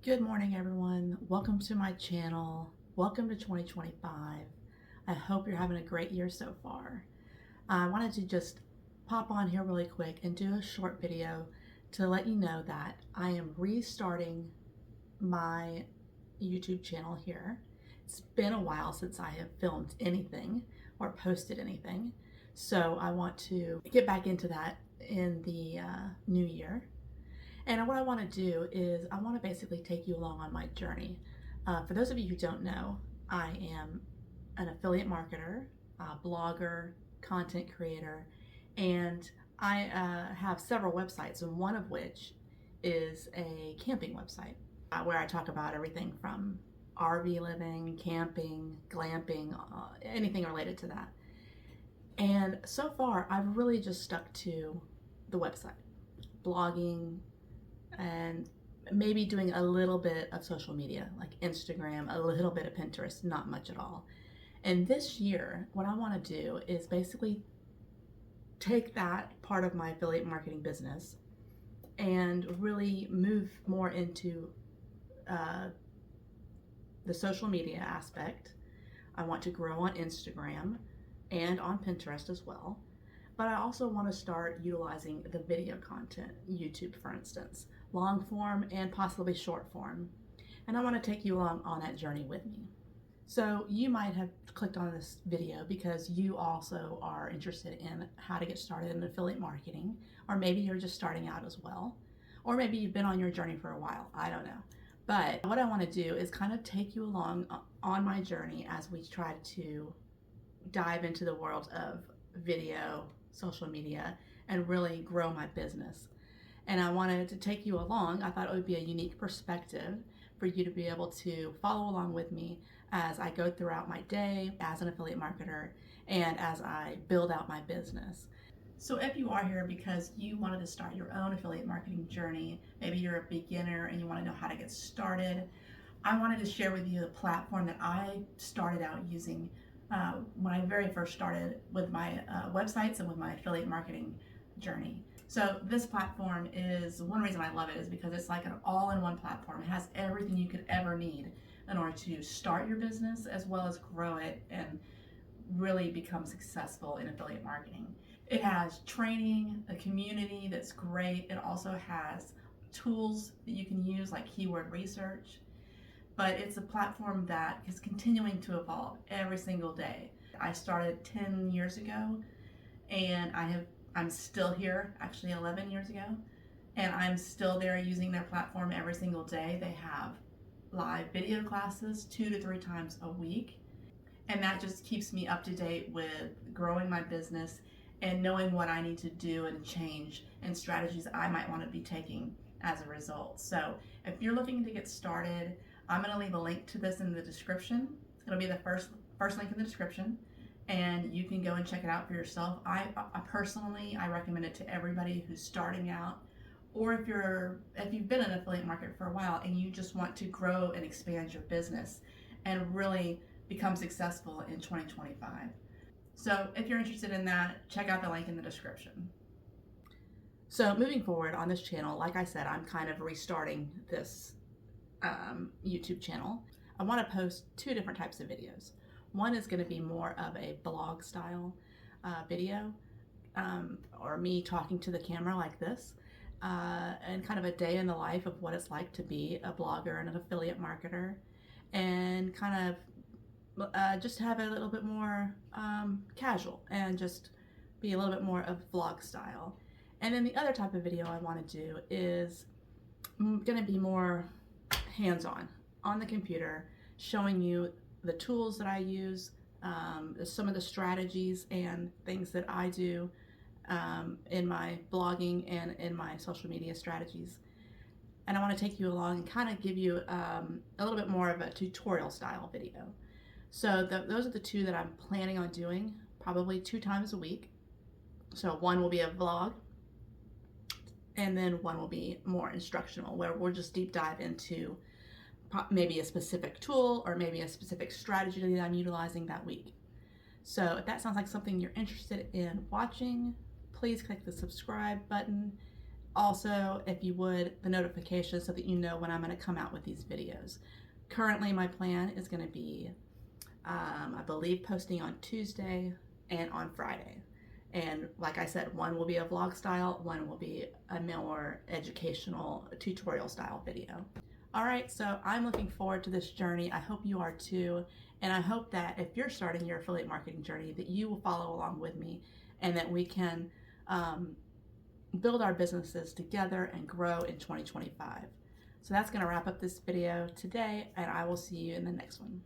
Good morning, everyone. Welcome to my channel. Welcome to 2025. I hope you're having a great year so far. I wanted to just pop on here really quick and do a short video to let you know that I am restarting my YouTube channel here. It's been a while since I have filmed anything or posted anything, so I want to get back into that in the new year. And what I want to do is I want to basically take you along on my journey. For those of you who don't know, I am an affiliate marketer, blogger, content creator, and I have several websites, and one of which is a camping website where I talk about everything from RV living, camping, glamping, anything related to that. And so far, I've really just stuck to the website, blogging, and maybe doing a little bit of social media like Instagram, a little bit of Pinterest, not much at all. And this year, what I want to do is basically take that part of my affiliate marketing business and really move more into uh, the social media aspect. I want to grow on Instagram and on Pinterest as well. But I also want to start utilizing the video content, YouTube for instance, long form and possibly short form. And I want to take you along on that journey with me. So you might have clicked on this video because you also are interested in how to get started in affiliate marketing, or maybe you're just starting out as well, or maybe you've been on your journey for a while, I don't know. But what I want to do is kind of take you along on my journey as we try to dive into the world of video, social media, and really grow my business. And I wanted to take you along. I thought it would be a unique perspective for you to be able to follow along with me as I go throughout my day as an affiliate marketer and as I build out my business. So if you are here because you wanted to start your own affiliate marketing journey, maybe you're a beginner and you want to know how to get started, I wanted to share with you the platform that I started out using when I very first started with my websites and with my affiliate marketing journey. So this platform is, one reason I love it is because it's like an all-in-one platform. It has everything you could ever need in order to start your business as well as grow it and really become successful in affiliate marketing. It has training, a community that's great. It also has tools that you can use like keyword research, but it's a platform that is continuing to evolve every single day. I started 10 years ago and I'm still here, actually 11 years ago, and I'm still there using their platform every single day. They have live video classes 2 to 3 times a week, and that just keeps me up to date with growing my business and knowing what I need to do and change and strategies I might want to be taking as a result. So if you're looking to get started, I'm going to leave a link to this in the description. It'll be the first link in the description, and you can go and check it out for yourself. I personally recommend it to everybody who's starting out, or if you've been in affiliate market for a while and you just want to grow and expand your business and really become successful in 2025. So if you're interested in that, check out the link in the description. So moving forward on this channel, like I said, I'm kind of restarting this YouTube channel. I want to post two different types of videos. One is going to be more of a blog style video, or me talking to the camera like this, and kind of a day in the life of what it's like to be a blogger and an affiliate marketer, and kind of just have a little bit more casual and just be a little bit more of vlog style. And then the other type of video I want to do is going to be more hands-on on the computer, showing you the tools that I use, some of the strategies and things that I do in my blogging and in my social media strategies. And I want to take you along and kind of give you a little bit more of a tutorial style video. So those are the two that I'm planning on doing, probably 2 times a week. So one will be a vlog, and then one will be more instructional, where we'll just deep dive into maybe a specific tool or maybe a specific strategy that I'm utilizing that week. So if that sounds like something you're interested in watching, please click the subscribe button Also, if you would, the notifications so that you know when I'm going to come out with these videos. Currently, my plan is going to be, I believe, posting on Tuesday and on Friday. And like I said, one will be a vlog style, one will be a more educational tutorial style video. All right, so I'm looking forward to this journey. I hope you are too. And I hope that if you're starting your affiliate marketing journey, that you will follow along with me and that we can build our businesses together and grow in 2025. So that's going to wrap up this video today, and I will see you in the next one.